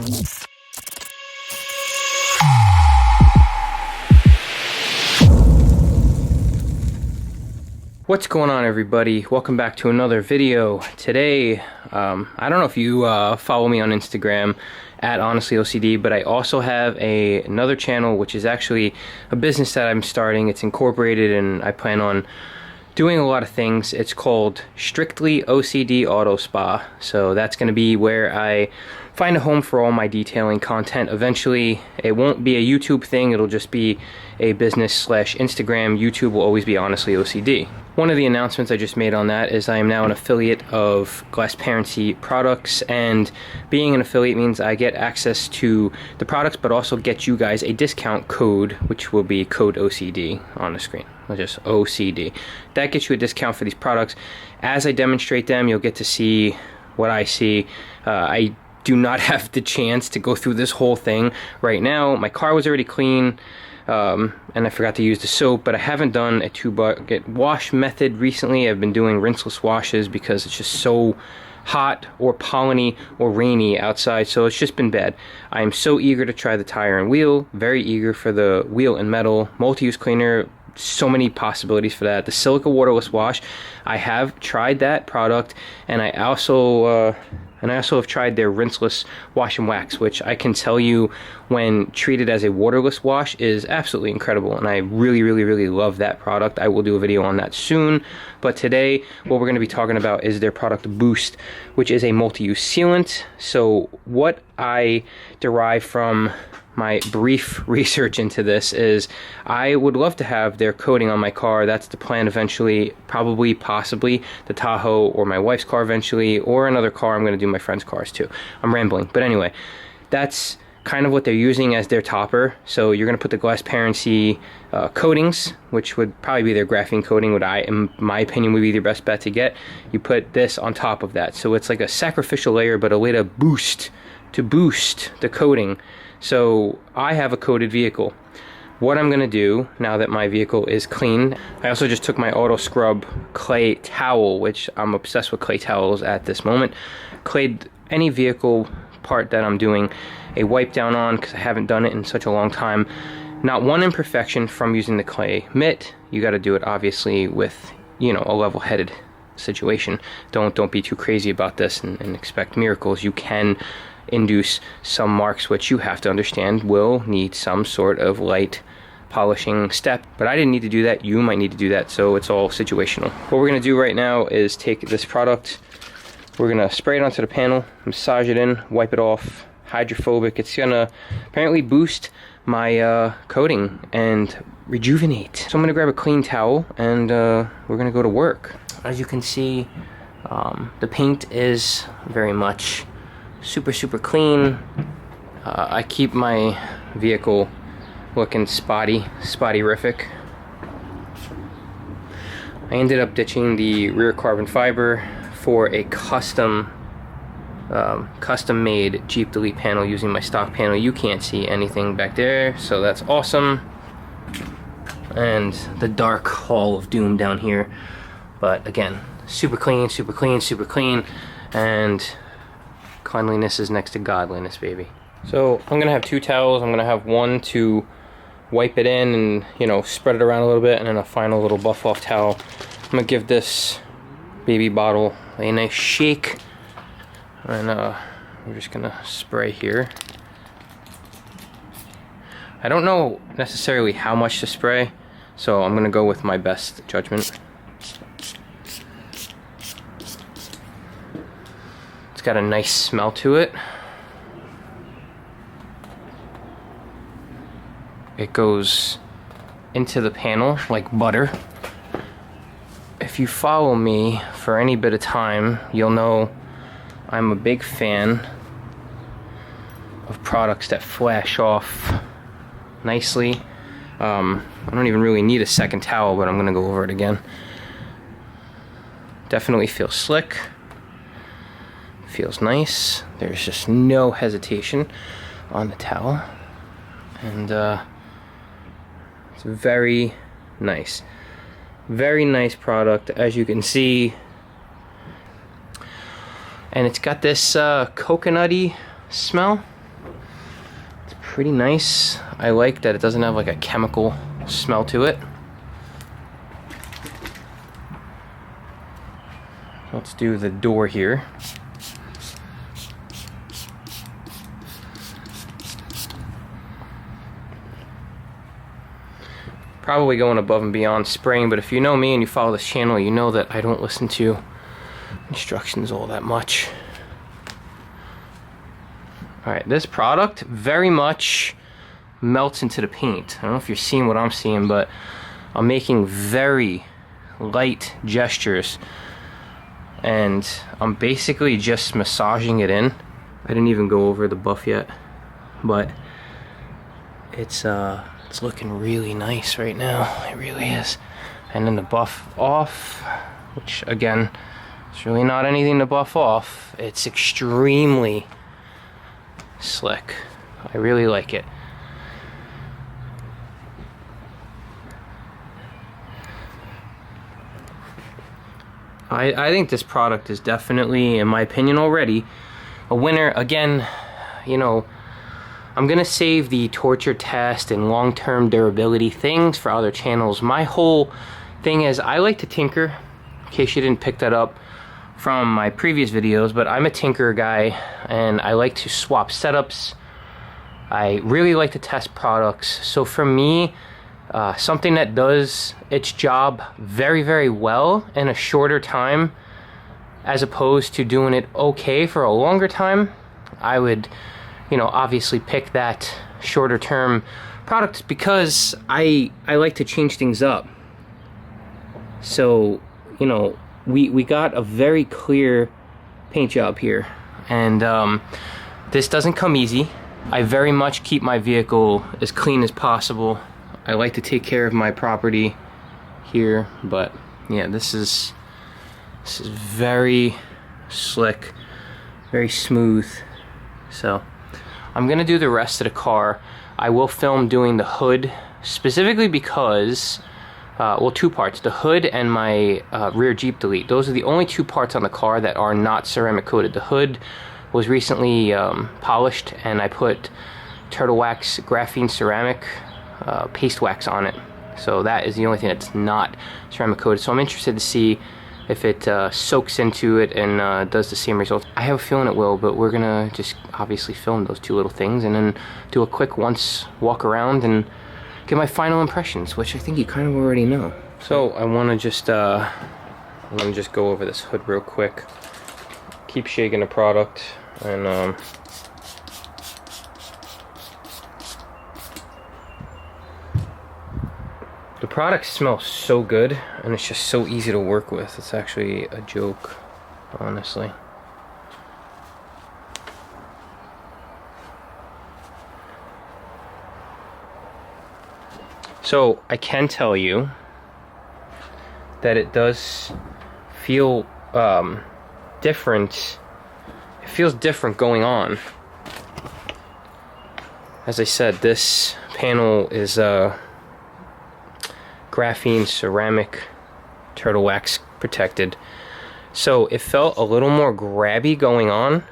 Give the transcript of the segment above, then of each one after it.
What's going on, everybody? Welcome back to another video. Today, I don't know if you follow me on Instagram at HonestlyOCD, but I also have another channel which is actually a business that I'm starting. It's incorporated and I plan on doing a lot of things. It's called Strictly OCD Auto Spa. So that's going to be where I find a home for all my detailing content. Eventually, it won't be a YouTube thing. It'll just be a business slash Instagram. YouTube will always be Honestly OCD. One of the announcements I just made on that is I am now an affiliate of Glassparency products, and being an affiliate means I get access to the products but also get you guys a discount code, which will be code OCD on the screen. Just OCD. That gets you a discount for these products. As I demonstrate them, you'll get to see what I see. I do not have the chance to go through this whole thing right now. My car was already clean. And I forgot to use the soap, but I haven't done a 2-bucket wash method recently. I've been doing rinseless washes because it's just so hot or polleny or rainy outside, so it's just been bad. I am so eager to try the tire and wheel, very eager for the wheel and metal multi-use cleaner. So many possibilities for that. The silica waterless wash, I have tried that product, and I also have tried their rinseless wash and wax, which I can tell you, when treated as a waterless wash, is absolutely incredible, and I really love that product. I will do a video on that soon, but today what we're going to be talking about is their product Boost, which is a multi-use sealant. So what I derive from my brief research into this is I would love to have their coating on my car. That's the plan eventually, probably, possibly the Tahoe or my wife's car eventually, or another car. I'm going to do my friend's cars too. I'm rambling, but anyway, that's kind of what they're using as their topper. So you're going to put the Glassparency coatings, which would probably be their graphene coating, what in my opinion would be their best bet to get. You put this on top of that, so it's like a sacrificial layer, but a way to boost the coating. So I have a coated vehicle. What I'm going to do now that my vehicle is clean, I also just took my auto scrub clay towel, which I'm obsessed with clay towels at this moment. Clayed any vehicle part that I'm doing a wipe down on, because I haven't done it in such a long time. Not one imperfection from using the clay mitt. You got to do it obviously with, you know, a level-headed situation. Don't be too crazy about this and expect miracles. You can induce some marks which you have to understand will need some sort of light polishing step, but I didn't need to do that. You might need to do that, so it's all situational. What we're going to do right now is take this product, we're going to spray it onto the panel, massage it in, wipe it off, hydrophobic. It's going to apparently boost my coating and rejuvenate. So I'm going to grab a clean towel and we're going to go to work. As you can see, the paint is very much super clean. I keep my vehicle looking spotty-rific. I ended up ditching the rear carbon fiber for a custom made Jeep Delete panel using my stock panel. You can't see anything back there, so that's awesome. And the dark hall of doom down here, but again, super clean, and cleanliness is next to godliness, baby. So I'm gonna have 2 towels. I'm gonna have one to wipe it in and, you know, spread it around a little bit, and then a final little buff off towel. I'm gonna give this baby bottle a nice shake, and we're just gonna spray here. I don't know necessarily how much to spray, so I'm gonna go with my best judgment. It's got a nice smell to it. It goes into the panel like butter. If you follow me for any bit of time, you'll know I'm a big fan of products that flash off nicely. I don't even really need a second towel, but I'm gonna go over it again. Definitely feels slick. Feels nice. There's just no hesitation on the towel, and it's very nice. Very nice product, as you can see. And it's got this coconutty smell. pretty nice. I like that it doesn't have like a chemical smell to it. Let's do the door here. Probably going above and beyond spraying, but if you know me and you follow this channel, you know that I don't listen to instructions all that much. Alright, this product very much melts into the paint. I don't know if you're seeing what I'm seeing, but I'm making very light gestures and I'm basically just massaging it in. I didn't even go over the buff yet, but it's looking really nice right now. It really is. And then the buff off, which again, it's really not anything to buff off. It's extremely slick. I really like it. I think this product is definitely, in my opinion already, a winner. Again, you know, I'm gonna save the torture test and long-term durability things for other channels. My whole thing is I like to tinker, in case you didn't pick that up from my previous videos, but I'm a tinker guy and I like to swap setups. I really like to test products. So for me, something that does its job very, very well in a shorter time, as opposed to doing it okay for a longer time, I would, you know, obviously pick that shorter term product because I like to change things up. So, you know, we got a very clear paint job here, and this doesn't come easy. I very much keep my vehicle as clean as possible. I like to take care of my property here, but yeah, this is very slick, very smooth. So I'm gonna do the rest of the car. I will film doing the hood specifically because well, two parts, the hood and my rear Jeep delete. Those are the only two parts on the car that are not ceramic coated. The hood was recently polished and I put Turtle Wax graphene ceramic paste wax on it. So that is the only thing that's not ceramic coated. So I'm interested to see if it soaks into it and does the same result. I have a feeling it will, but we're gonna just obviously film those two little things and then do a quick once walk around and get my final impressions, which I think you kind of already know. So I want to just go over this hood real quick. Keep shaking the product and the product smells so good and it's just so easy to work with. It's actually a joke, honestly. So I can tell you that it does feel different. It feels different going on. As I said, this panel is graphene ceramic turtle wax protected, so it felt a little more grabby going on,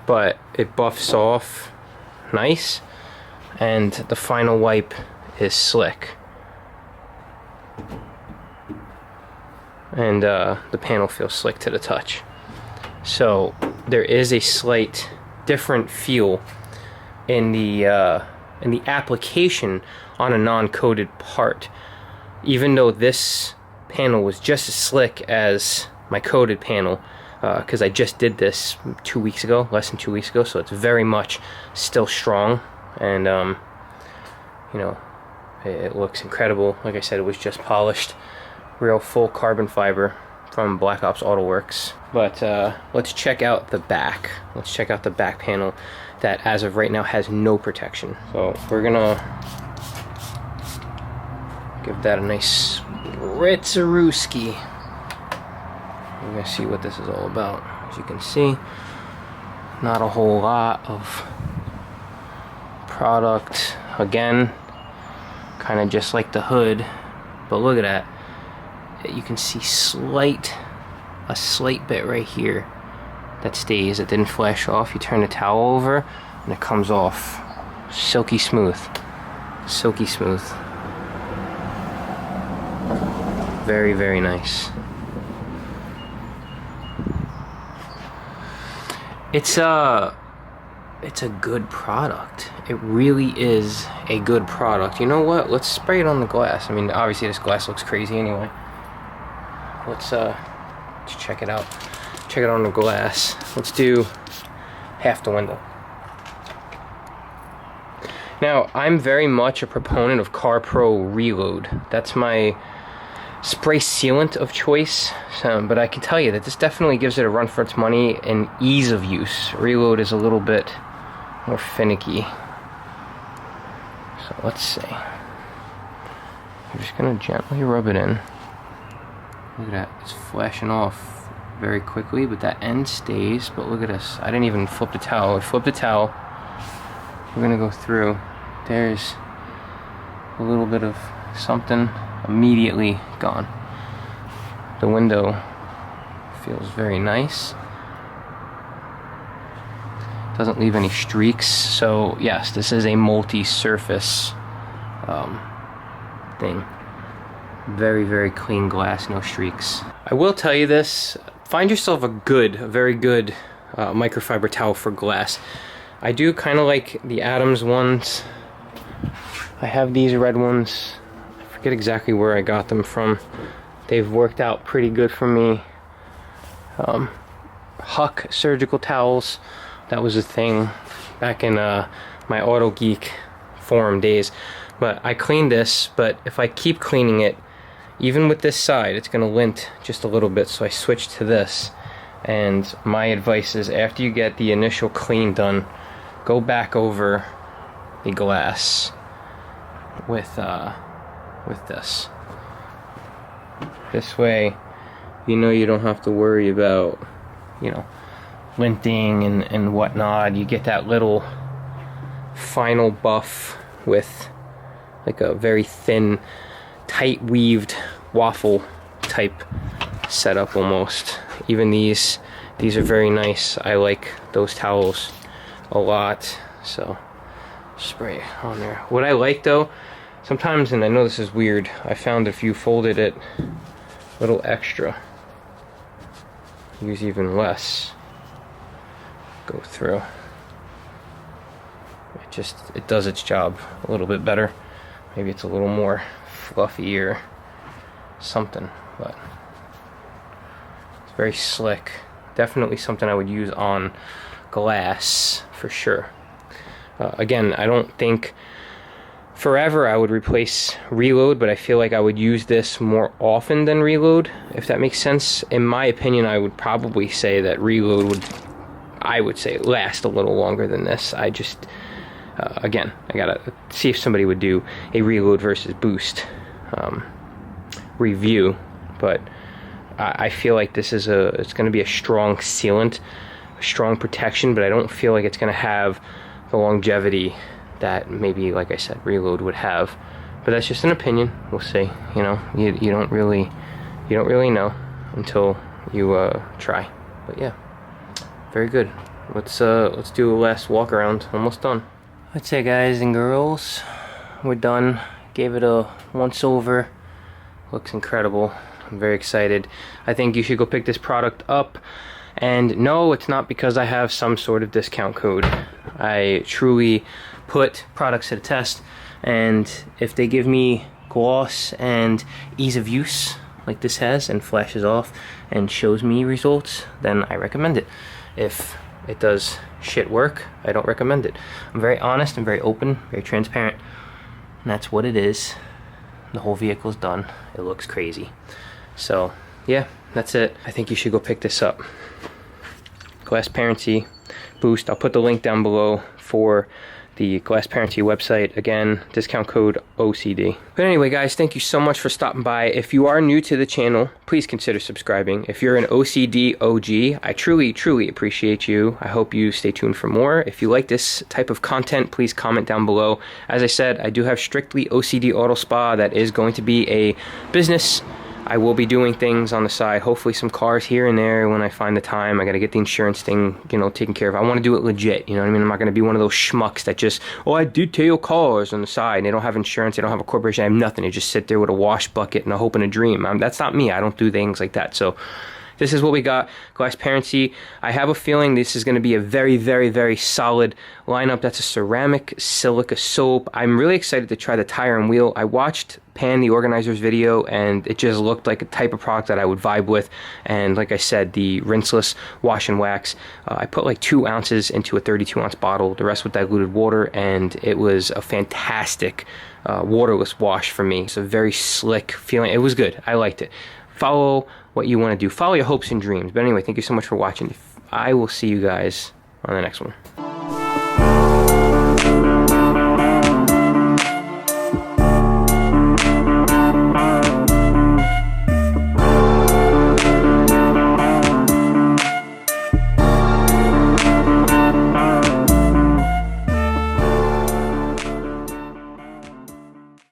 but it buffs off nice, and the final wipe is slick, and the panel feels slick to the touch. So there is a slight different feel in the application on a non-coated part, even though this panel was just as slick as my coated panel, because I just did this 2 weeks ago, less than 2 weeks ago, so it's very much still strong, and you know, it looks incredible. Like I said, it was just polished, real full carbon fiber from Black Ops Auto Works. But let's check out the back. Let's check out the back panel that as of right now has no protection. So we're gonna give that a nice Ritzarooski. We're gonna see what this is all about. As you can see, not a whole lot of product. Again, kind of just like the hood, but look at that. You can see a slight bit right here that stays. It didn't flash off. You turn the towel over, and it comes off silky smooth. Silky smooth. Very, very nice. It's a good product. It really is a good product. You know what? Let's spray it on the glass. I mean, obviously this glass looks crazy anyway. Let's check it out. Check it on the glass. Let's do half the window. Now, I'm very much a proponent of CarPro Reload. That's my spray sealant of choice, but I can tell you that this definitely gives it a run for its money and ease of use. Reload is a little bit more finicky. So let's see. I'm just gonna gently rub it in. Look at that, it's flashing off very quickly, but that end stays. But look at this, I didn't even flip the towel. I flipped the towel. We're gonna go through. There's a little bit of something, immediately gone. The window feels very nice. Doesn't leave any streaks. So yes, this is a multi-surface thing. Very, very clean glass, no streaks. I will tell you this, find yourself a very good microfiber towel for glass. I do kind of like the Adams ones. I have these red ones. I forget exactly where I got them from. They've worked out pretty good for me. Huck surgical towels. That was a thing back in my Auto Geek forum days. But I cleaned this, but if I keep cleaning it, even with this side, it's gonna lint just a little bit, so I switched to this. And my advice is, after you get the initial clean done, go back over the glass with this. This way, you don't have to worry about, linting and whatnot. You get that little final buff with like a very thin, tight weaved waffle type setup almost. Even these are very nice. I like those towels a lot, so spray on there. What I like though, sometimes, and I know this is weird, I found if you folded it a little extra, use even less, go through, it does its job a little bit better. Maybe it's a little more fluffy or something, but it's very slick. Definitely something I would use on glass for sure. Again, I don't think forever I would replace Reload, but I feel like I would use this more often than Reload, if that makes sense. In my opinion, I would probably say that Reload would, I would say, last a little longer than this. I just, again, I gotta see if somebody would do a Reload versus Boost review, but I feel like this is it's going to be a strong sealant, a strong protection, but I don't feel like it's going to have the longevity that maybe, like I said, Reload would have. But that's just an opinion. We'll see. You don't really know until you try. But yeah, very good. Let's do a last walk around. Almost done. That's it, guys and girls. We're done. Gave it a once over. Looks incredible. I'm very excited. I think you should go pick this product up. And no, it's not because I have some sort of discount code. I truly put products to the test, and if they give me gloss and ease of use like this has, and flashes off and shows me results, then I recommend it. If it does shit work, I don't recommend it. I'm very honest and very open, very transparent, and that's what it is. The whole vehicle's done. It looks crazy. So yeah, that's it. I think you should go pick this up. Glassparency Boost. I'll put the link down below for the Glassparency website. Again, discount code OCD. But anyway, guys, thank you so much for stopping by. If you are new to the channel, please consider subscribing. If you're an OCD OG, I truly appreciate you. I hope you stay tuned for more. If you like this type of content, please comment down below. As I said, I do have Strictly OCD Auto Spa. That is going to be a business I will be doing things on the side, hopefully some cars here and there when I find the time. I got to get the insurance thing, you know, taken care of. I want to do it legit, you know what I mean? I'm not going to be one of those schmucks that just, oh, I detail cars on the side, and they don't have insurance, they don't have a corporation, I have nothing. They just sit there with a wash bucket and a hope and a dream. That's not me. I don't do things like that. So this is what we got. Glassparency. I have a feeling this is going to be a very, very, very solid lineup. That's a ceramic silica soap. I'm really excited to try the tire and wheel. I watched Pan, the organizer's video, and it just looked like a type of product that I would vibe with. And like I said, the rinseless wash and wax, I put like 2 ounces into a 32-ounce bottle, the rest with diluted water, and it was a fantastic waterless wash for me. It's a very slick feeling. It was good. I liked it. Follow what you want to do. Follow your hopes and dreams. But anyway, thank you so much for watching. I will see you guys on the next one.